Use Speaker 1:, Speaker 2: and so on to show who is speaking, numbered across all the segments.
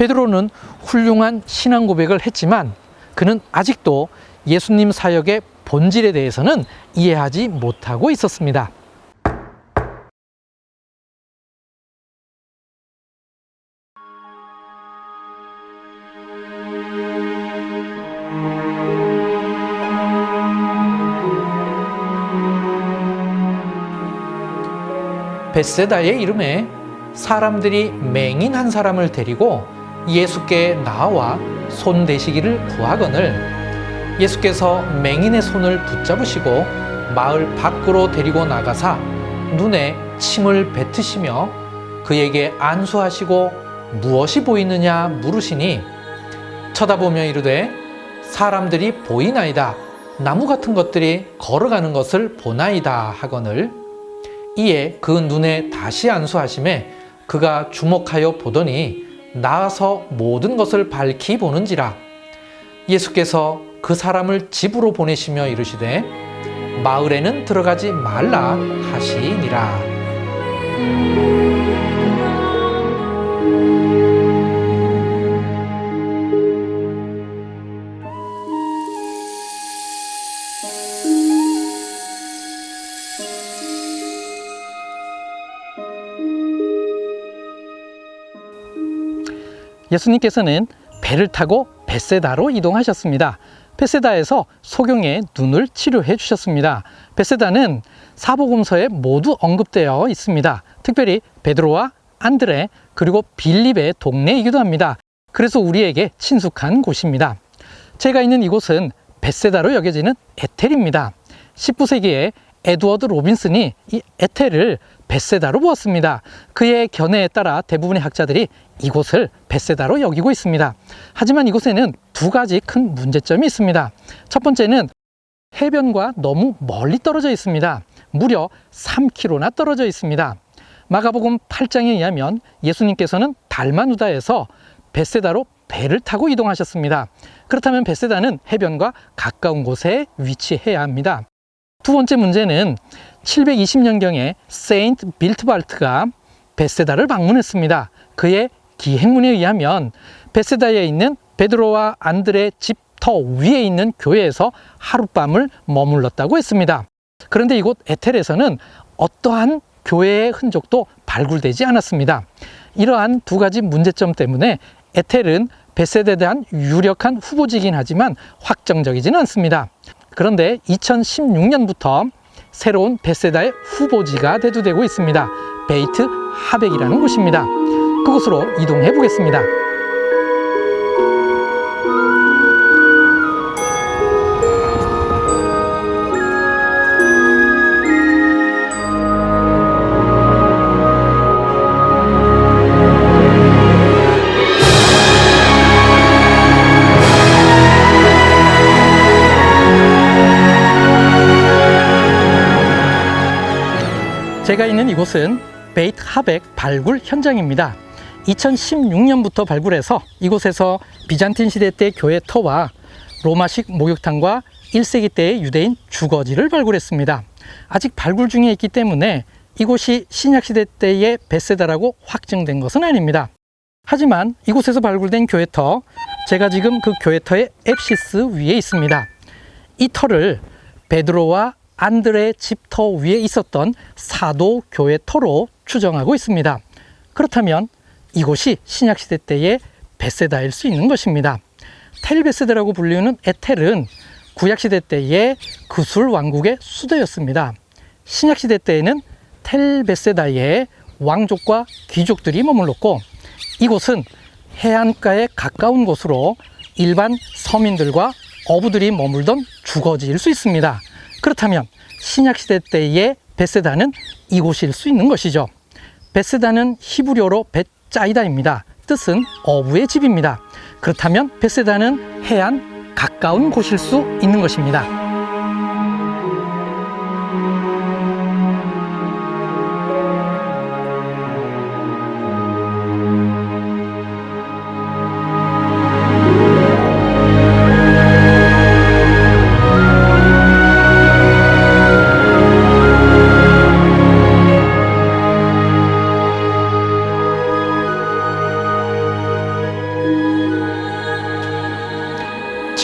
Speaker 1: 베드로는 훌륭한 신앙 고백을 했지만 그는 아직도 예수님 사역의 본질에 대해서는 이해하지 못하고 있었습니다. 벳세다의 이름에 사람들이 맹인 한 사람을 데리고 예수께 나와 손 대시기를 구하거늘 예수께서 맹인의 손을 붙잡으시고 마을 밖으로 데리고 나가사 눈에 침을 뱉으시며 그에게 안수하시고 무엇이 보이느냐 물으시니 쳐다보며 이르되 사람들이 보이나이다. 나무 같은 것들이 걸어가는 것을 보나이다 하거늘 이에 그 눈에 다시 안수하심에 그가 주목하여 보더니 나아서 모든 것을 밝히 보는지라. 예수께서 그 사람을 집으로 보내시며 이르시되 마을에는 들어가지 말라 하시니라. 예수님께서는 배를 타고 벳세다로 이동하셨습니다. 벳세다에서 소경의 눈을 치료해 주셨습니다. 벳세다는 사복음서에 모두 언급되어 있습니다. 특별히 베드로와 안드레 그리고 빌립의 동네이기도 합니다. 그래서 우리에게 친숙한 곳입니다. 제가 있는 이곳은 벳세다로 여겨지는 에텔입니다. 19세기에 에드워드 로빈슨이 이 에텔을 벳세다로 보았습니다. 그의 견해에 따라 대부분의 학자들이 이곳을 벳세다로 여기고 있습니다. 하지만 이곳에는 두 가지 큰 문제점이 있습니다. 첫 번째는 해변과 너무 멀리 떨어져 있습니다. 무려 3km나 떨어져 있습니다. 마가복음 8장에 의하면 예수님께서는 달마누다에서 벳세다로 배를 타고 이동하셨습니다. 그렇다면 벳세다는 해변과 가까운 곳에 위치해야 합니다. 두 번째 문제는 720년경에 세인트 빌트발트가 벳세다를 방문했습니다. 그의 기행문에 의하면 벳세다에 있는 베드로와 안드레 집 터 위에 있는 교회에서 하룻밤을 머물렀다고 했습니다. 그런데 이곳 에텔에서는 어떠한 교회의 흔적도 발굴되지 않았습니다. 이러한 두 가지 문제점 때문에 에텔은 벳세다에 대한 유력한 후보지긴 하지만 확정적이지는 않습니다. 그런데 2016년부터 새로운 벳세다의 후보지가 대두되고 있습니다. 베이트 하벡이라는 곳입니다. 그곳으로 이동해 보겠습니다. 제가 있는 이곳은 베이트 하벡 발굴 현장입니다. 2016년부터 발굴해서 이곳에서 비잔틴 시대 때 교회 터와 로마식 목욕탕과 1세기 때의 유대인 주거지를 발굴했습니다. 아직 발굴 중에 있기 때문에 이곳이 신약시대 때의 벳세다라고 확정된 것은 아닙니다. 하지만 이곳에서 발굴된 교회터, 제가 지금 그 교회터의 앱시스 위에 있습니다. 이 터를 베드로와 안드레 집터 위에 있었던 사도 교회 터로 추정하고 있습니다. 그렇다면 이곳이 신약시대 때의 벳세다일 수 있는 것입니다. 텔 벳세다라고 불리는 에텔은 구약시대 때의 그술 왕국의 수도였습니다. 신약시대 때에는 텔 벳세다에 왕족과 귀족들이 머물렀고 이곳은 해안가에 가까운 곳으로 일반 서민들과 어부들이 머물던 주거지일 수 있습니다. 그렇다면 신약시대 때의 벳세다는 이곳일 수 있는 것이죠. 벳세다는 히브리어로 벳자이다입니다. 뜻은 어부의 집입니다. 그렇다면 벳세다는 해안 가까운 곳일 수 있는 것입니다.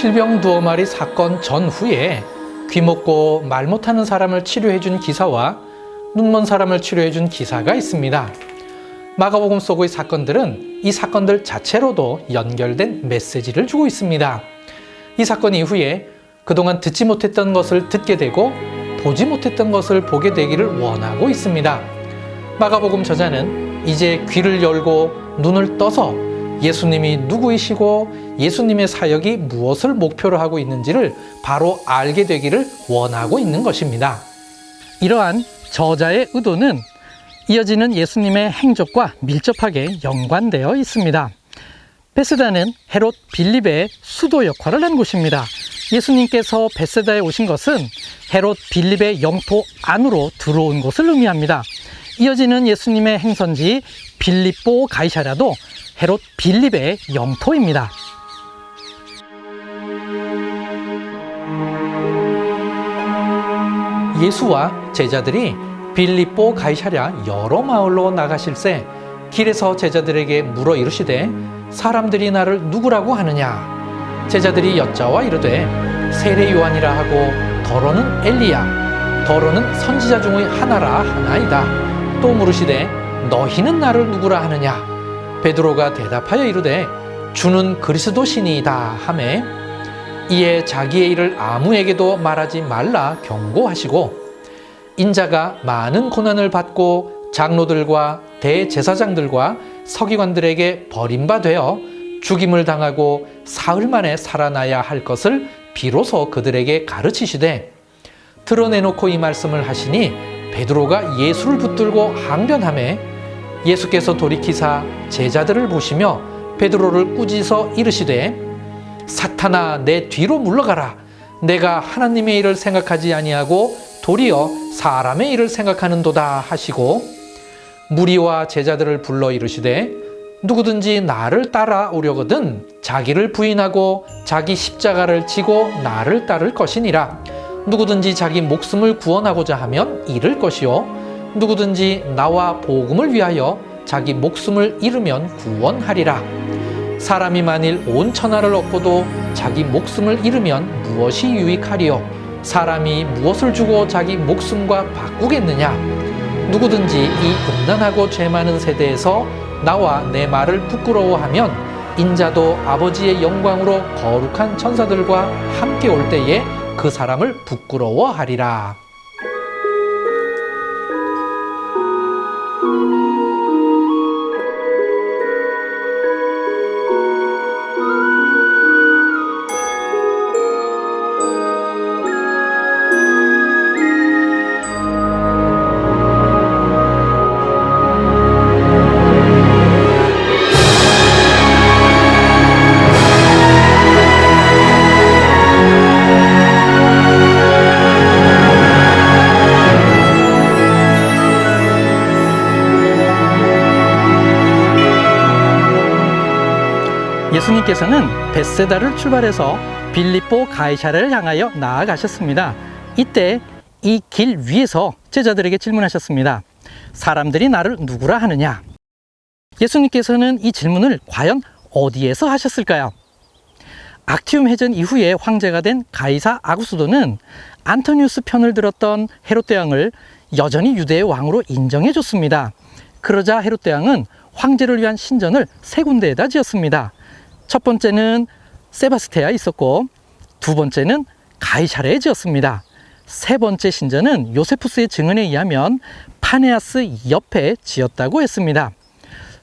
Speaker 1: 칠병 두어 마리 사건 전후에 귀 먹고 말 못하는 사람을 치료해준 기사와 눈먼 사람을 치료해준 기사가 있습니다. 마가복음 속의 사건들은 이 사건들 자체로도 연결된 메시지를 주고 있습니다. 이 사건 이후에 그동안 듣지 못했던 것을 듣게 되고 보지 못했던 것을 보게 되기를 원하고 있습니다. 마가복음 저자는 이제 귀를 열고 눈을 떠서 예수님이 누구이시고 예수님의 사역이 무엇을 목표로 하고 있는지를 바로 알게 되기를 원하고 있는 것입니다. 이러한 저자의 의도는 이어지는 예수님의 행적과 밀접하게 연관되어 있습니다. 베세다는 헤롯 빌립의 수도 역할을 한 곳입니다. 예수님께서 베세다에 오신 것은 헤롯 빌립의 영토 안으로 들어온 것을 의미합니다. 이어지는 예수님의 행선지 빌립보 가이사랴도 헤롯 빌립의 영토입니다. 예수와 제자들이 빌립보 가이사랴 여러 마을로 나가실새 길에서 제자들에게 물어 이르시되 사람들이 나를 누구라고 하느냐? 제자들이 여짜와 이르되 세례 요한이라 하고 더러는 엘리야 더러는 선지자 중의 하나라 하나이다. 또 물으시되 너희는 나를 누구라 하느냐? 베드로가 대답하여 이르되 주는 그리스도시니이다 하매 이에 자기의 일을 아무에게도 말하지 말라 경고하시고 인자가 많은 고난을 받고 장로들과 대제사장들과 서기관들에게 버림받되어 죽임을 당하고 사흘 만에 살아나야 할 것을 비로소 그들에게 가르치시되 드러내놓고 이 말씀을 하시니 베드로가 예수를 붙들고 항변하매 예수께서 돌이키사 제자들을 보시며 베드로를 꾸짖어 이르시되 사탄아 내 뒤로 물러가라. 내가 하나님의 일을 생각하지 아니하고 도리어 사람의 일을 생각하는도다 하시고 무리와 제자들을 불러 이르시되 누구든지 나를 따라오려거든 자기를 부인하고 자기 십자가를 지고 나를 따를 것이니라. 누구든지 자기 목숨을 구원하고자 하면 잃을 것이요 누구든지 나와 복음을 위하여 자기 목숨을 잃으면 구원하리라. 사람이 만일 온 천하를 얻고도 자기 목숨을 잃으면 무엇이 유익하리요? 사람이 무엇을 주고 자기 목숨과 바꾸겠느냐? 누구든지 이 음란하고 죄 많은 세대에서 나와 내 말을 부끄러워하면 인자도 아버지의 영광으로 거룩한 천사들과 함께 올 때에 그 사람을 부끄러워하리라. 예수님께서는 벳세다를 출발해서 빌립보 가이사랴를 향하여 나아가셨습니다. 이때 이 길 위에서 제자들에게 질문하셨습니다. 사람들이 나를 누구라 하느냐? 예수님께서는 이 질문을 과연 어디에서 하셨을까요? 악티움 해전 이후에 황제가 된 가이사 아구스도는 안토니우스 편을 들었던 헤롯 대왕을 여전히 유대의 왕으로 인정해 줬습니다. 그러자 헤롯 대왕은 황제를 위한 신전을 세 군데에다 지었습니다. 첫 번째는 세바스테아에 있었고 두 번째는 가이사랴에 지었습니다. 세 번째 신전은 요세푸스의 증언에 의하면 파네아스 옆에 지었다고 했습니다.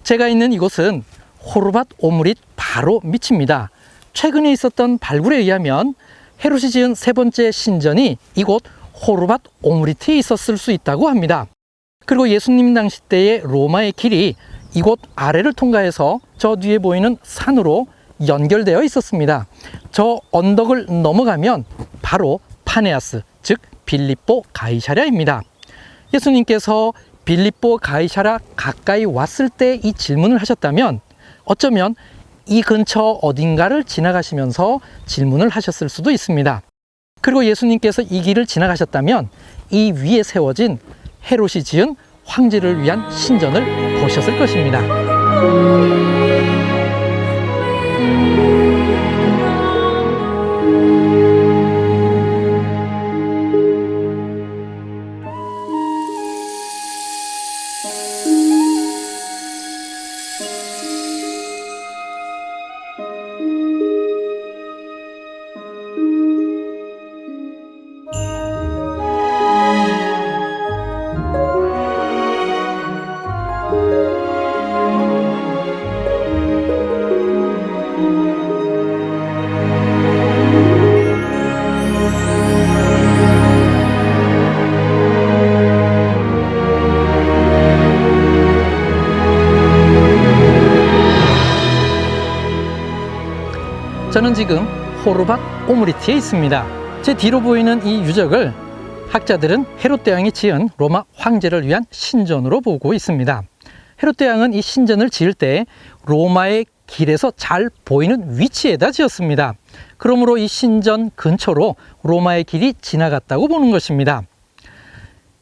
Speaker 1: 제가 있는 이곳은 호르밧 오므릿 바로 밑입니다. 최근에 있었던 발굴에 의하면 헤롯이 지은 세 번째 신전이 이곳 호르밧 오므리트에 있었을 수 있다고 합니다. 그리고 예수님 당시 때의 로마의 길이 이곳 아래를 통과해서 저 뒤에 보이는 산으로 연결되어 있었습니다. 저 언덕을 넘어가면 바로 파네아스, 즉 빌립보 가이사랴입니다. 예수님께서 빌립보 가이사랴 가까이 왔을 때 이 질문을 하셨다면 어쩌면 이 근처 어딘가를 지나가시면서 질문을 하셨을 수도 있습니다. 그리고 예수님께서 이 길을 지나가셨다면 이 위에 세워진 헤롯이 지은 황제를 위한 신전을 보셨을 것입니다. 저는 지금 호르밧 오므리티에 있습니다. 제 뒤로 보이는 이 유적을 학자들은 헤롯 대왕이 지은 로마 황제를 위한 신전으로 보고 있습니다. 헤롯 대왕은 이 신전을 지을 때 로마의 길에서 잘 보이는 위치에다 지었습니다. 그러므로 이 신전 근처로 로마의 길이 지나갔다고 보는 것입니다.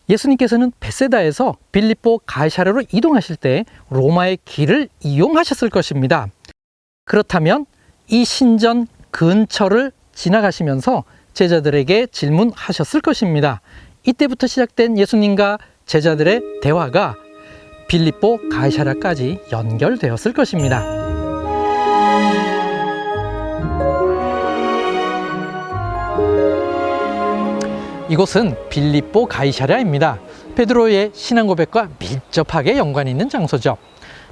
Speaker 1: 예수님께서는 베세다에서 빌립보 가이사랴로 이동하실 때 로마의 길을 이용하셨을 것입니다. 그렇다면 이 신전 근처를 지나가시면서 제자들에게 질문하셨을 것입니다. 이때부터 시작된 예수님과 제자들의 대화가 빌립보 가이사랴까지 연결되었을 것입니다. 이곳은 빌립보 가이사랴입니다. 베드로의 신앙 고백과 밀접하게 연관이 있는 장소죠.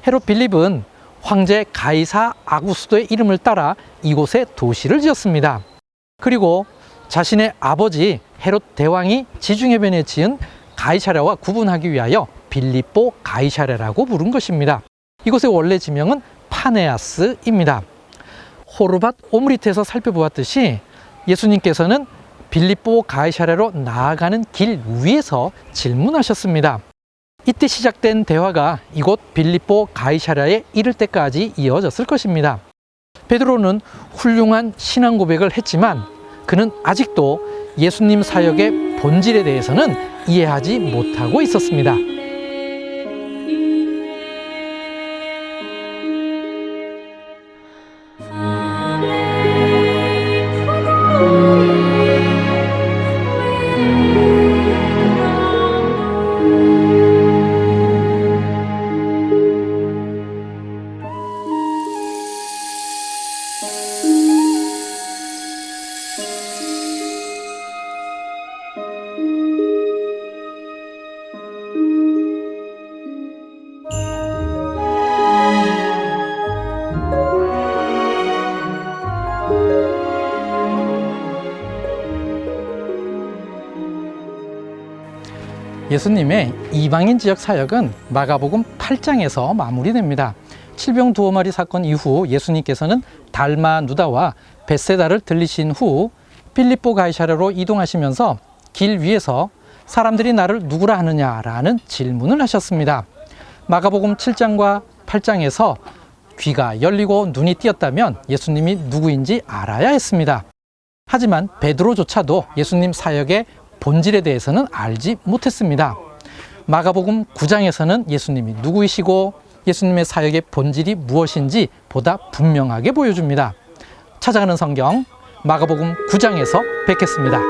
Speaker 1: 헤롯 빌립은 황제 가이사 아구스도의 이름을 따라 이곳에 도시를 지었습니다. 그리고 자신의 아버지 헤롯 대왕이 지중해변에 지은 가이사랴와 구분하기 위하여 빌립보 가이사랴라고 부른 것입니다. 이곳의 원래 지명은 파네아스입니다. 호르밧 오므리트에서 살펴보았듯이 예수님께서는 빌립보 가이사랴로 나아가는 길 위에서 질문하셨습니다. 이때 시작된 대화가 이곳 빌립보 가이사랴에 이를 때까지 이어졌을 것입니다. 베드로는 훌륭한 신앙 고백을 했지만 그는 아직도 예수님 사역의 본질에 대해서는 이해하지 못하고 있었습니다. 예수님의 이방인 지역 사역은 마가복음 8장에서 마무리됩니다. 칠병 두어 마리 사건 이후 예수님께서는 달마 누다와 벳세다를 들리신 후 빌립보 가이사랴로 이동하시면서 길 위에서 사람들이 나를 누구라 하느냐라는 질문을 하셨습니다. 마가복음 7장과 8장에서 귀가 열리고 눈이 띄었다면 예수님이 누구인지 알아야 했습니다. 하지만 베드로조차도 예수님 사역의 본질에 대해서는 알지 못했습니다. 마가복음 9장에서는 예수님이 누구이시고 예수님의 사역의 본질이 무엇인지 보다 분명하게 보여줍니다. 찾아가는 성경 마가복음 9장에서 뵙겠습니다.